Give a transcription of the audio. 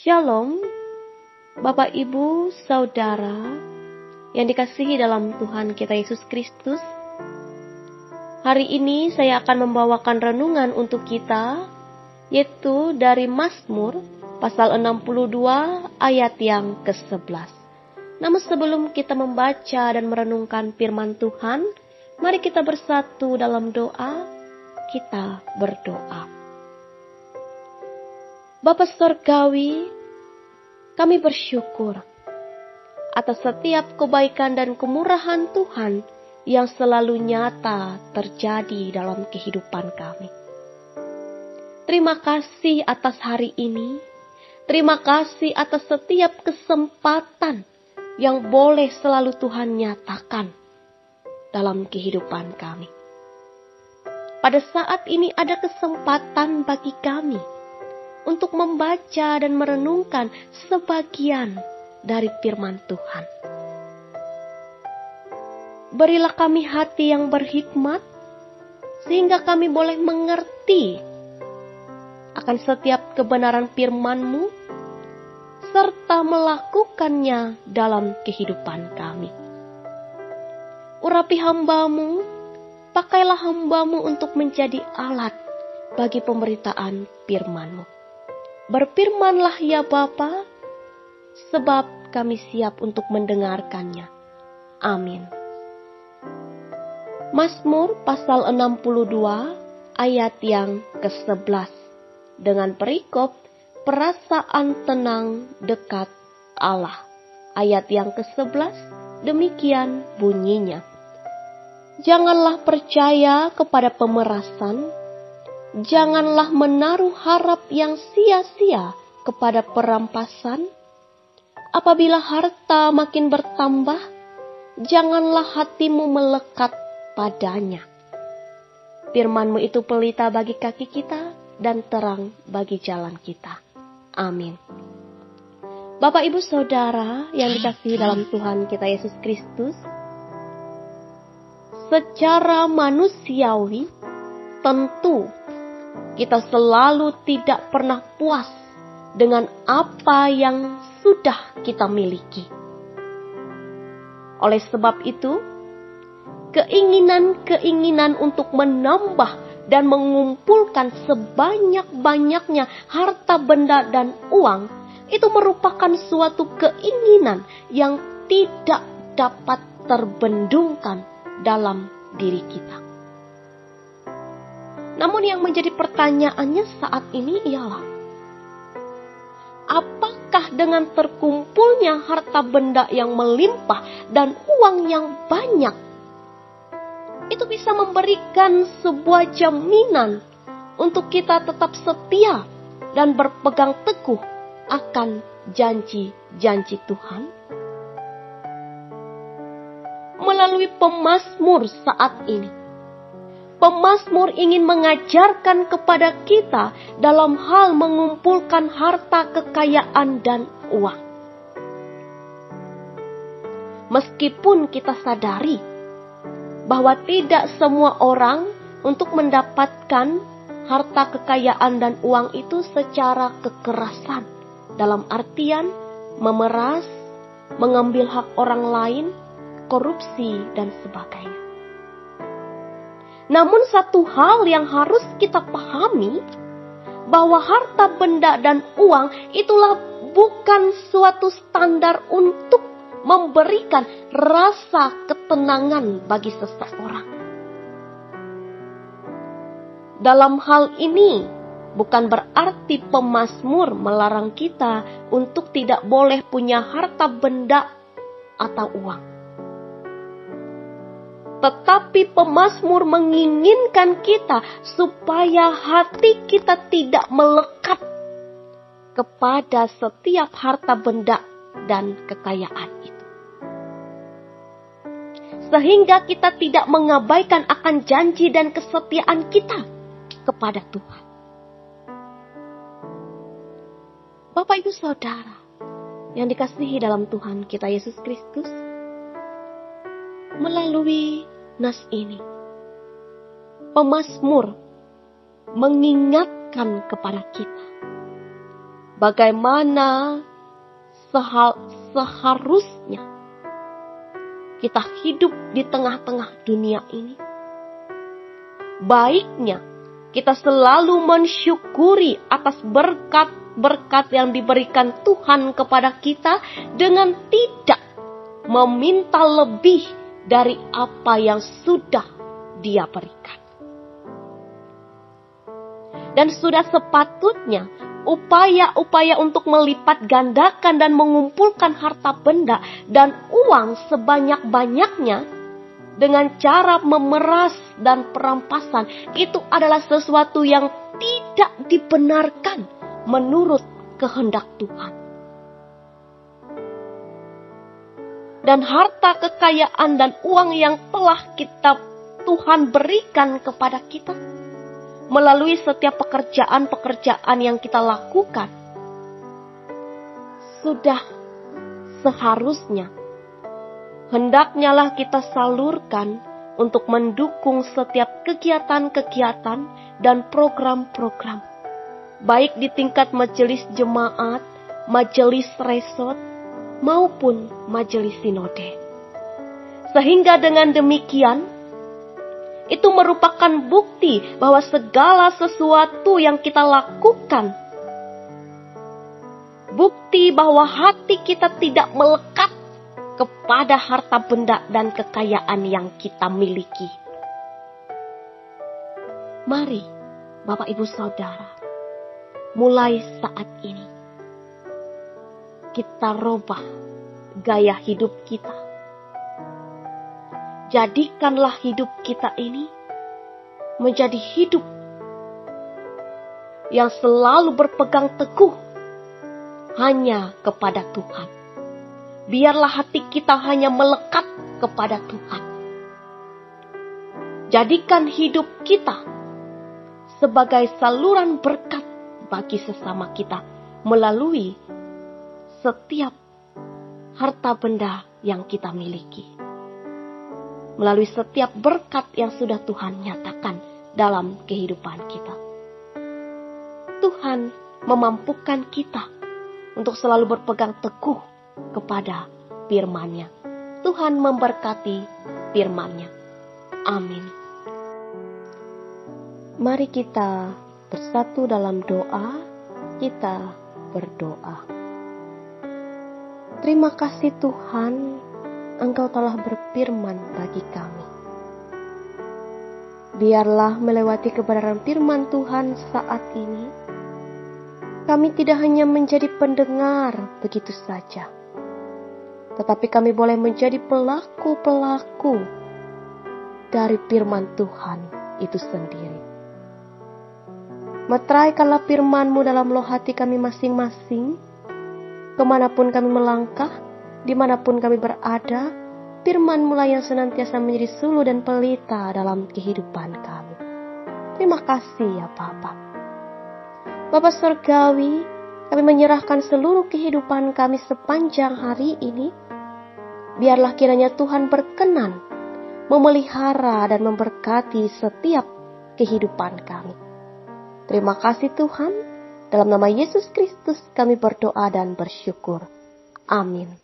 Shalom, Bapak Ibu, Saudara yang dikasihi dalam Tuhan kita Yesus Kristus. Hari ini saya akan membawakan renungan untuk kita, yaitu dari Mazmur pasal 62 ayat yang ke-11. Namun sebelum kita membaca dan merenungkan firman Tuhan, mari kita bersatu dalam doa. Kita berdoa. Bapa Surgawi, kami bersyukur atas setiap kebaikan dan kemurahan Tuhan yang selalu nyata terjadi dalam kehidupan kami. Terima kasih atas hari ini. Terima kasih atas setiap kesempatan yang boleh selalu Tuhan nyatakan dalam kehidupan kami. Pada saat ini ada kesempatan bagi kami untuk membaca dan merenungkan sebagian dari firman Tuhan. Berilah kami hati yang berhikmat, sehingga kami boleh mengerti akan setiap kebenaran firman-Mu, serta melakukannya dalam kehidupan kami. Urapi hamba-Mu, pakailah hamba-Mu untuk menjadi alat bagi pemberitaan firman-Mu. Berfirmanlah ya Bapa, sebab kami siap untuk mendengarkannya. Amin. Mazmur pasal 62 ayat yang ke-11 dengan perikop perasaan tenang dekat Allah. Ayat yang ke-11 demikian bunyinya. Janganlah percaya kepada pemerasan, janganlah menaruh harap yang sia-sia kepada perampasan. Apabila harta makin bertambah, janganlah hatimu melekat padanya. Firman-Mu itu pelita bagi kaki kita dan terang bagi jalan kita. Amin. Bapak, Ibu, Saudara yang dikasihi dalam Tuhan kita Yesus Kristus, secara manusiawi tentu kita selalu tidak pernah puas dengan apa yang sudah kita miliki. Oleh sebab itu, keinginan-keinginan untuk menambah dan mengumpulkan sebanyak-banyaknya harta benda dan uang itu merupakan suatu keinginan yang tidak dapat terbendungkan dalam diri kita. Namun yang menjadi pertanyaannya saat ini ialah, apakah dengan terkumpulnya harta benda yang melimpah dan uang yang banyak, itu bisa memberikan sebuah jaminan untuk kita tetap setia dan berpegang teguh akan janji-janji Tuhan? Melalui pemazmur saat ini, pemazmur ingin mengajarkan kepada kita dalam hal mengumpulkan harta kekayaan dan uang. Meskipun kita sadari bahwa tidak semua orang untuk mendapatkan harta kekayaan dan uang itu secara kekerasan, dalam artian memeras, mengambil hak orang lain, korupsi, dan sebagainya. Namun satu hal yang harus kita pahami, bahwa harta benda dan uang itulah bukan suatu standar untuk memberikan rasa ketenangan bagi seseorang. Dalam hal ini, bukan berarti pemazmur melarang kita untuk tidak boleh punya harta benda atau uang. Tetapi pemazmur menginginkan kita supaya hati kita tidak melekat kepada setiap harta benda dan kekayaan itu. Sehingga kita tidak mengabaikan akan janji dan kesetiaan kita kepada Tuhan. Bapak, Ibu, Saudara yang dikasihi dalam Tuhan kita Yesus Kristus, melalui nas ini, pemazmur mengingatkan kepada kita bagaimana seharusnya kita hidup di tengah-tengah dunia ini. Baiknya kita selalu mensyukuri atas berkat-berkat yang diberikan Tuhan kepada kita dengan tidak meminta lebih dari apa yang sudah Dia berikan. Dan sudah sepatutnya upaya-upaya untuk melipat gandakan dan mengumpulkan harta benda dan uang sebanyak-banyaknya dengan cara memeras dan perampasan itu adalah sesuatu yang tidak dibenarkan menurut kehendak Tuhan. Dan harta kekayaan dan uang yang telah Tuhan berikan kepada kita melalui setiap pekerjaan-pekerjaan yang kita lakukan, sudah seharusnya hendaknya lah kita salurkan untuk mendukung setiap kegiatan-kegiatan dan program-program, baik di tingkat majelis jemaat, majelis resort, maupun majelis sinode. Sehingga dengan demikian, itu merupakan bukti bahwa segala sesuatu yang kita lakukan, bukti bahwa hati kita tidak melekat kepada harta benda dan kekayaan yang kita miliki. Mari, Bapak Ibu Saudara, mulai saat ini kita rubah gaya hidup kita. Jadikanlah hidup kita ini menjadi hidup yang selalu berpegang teguh hanya kepada Tuhan. Biarlah hati kita hanya melekat kepada Tuhan. Jadikan hidup kita sebagai saluran berkat bagi sesama kita melalui setiap harta benda yang kita miliki. Melalui setiap berkat yang sudah Tuhan nyatakan dalam kehidupan kita. Tuhan memampukan kita untuk selalu berpegang teguh kepada firman-Nya. Tuhan memberkati firman-Nya. Amin. Mari kita bersatu dalam doa. Kita berdoa. Terima kasih Tuhan, Engkau telah berfirman bagi kami. Biarlah melewati kebenaran firman Tuhan saat ini, kami tidak hanya menjadi pendengar begitu saja, tetapi kami boleh menjadi pelaku-pelaku dari firman Tuhan itu sendiri. Meteraikanlah firman-Mu dalam loh hati kami masing-masing, kemanapun kami melangkah, dimanapun kami berada, firman-Mu lah yang senantiasa menjadi suluh dan pelita dalam kehidupan kami. Terima kasih ya Bapa. Bapa Surgawi, kami menyerahkan seluruh kehidupan kami sepanjang hari ini. Biarlah kiranya Tuhan berkenan memelihara dan memberkati setiap kehidupan kami. Terima kasih Tuhan. Dalam nama Yesus Kristus kami berdoa dan bersyukur. Amin.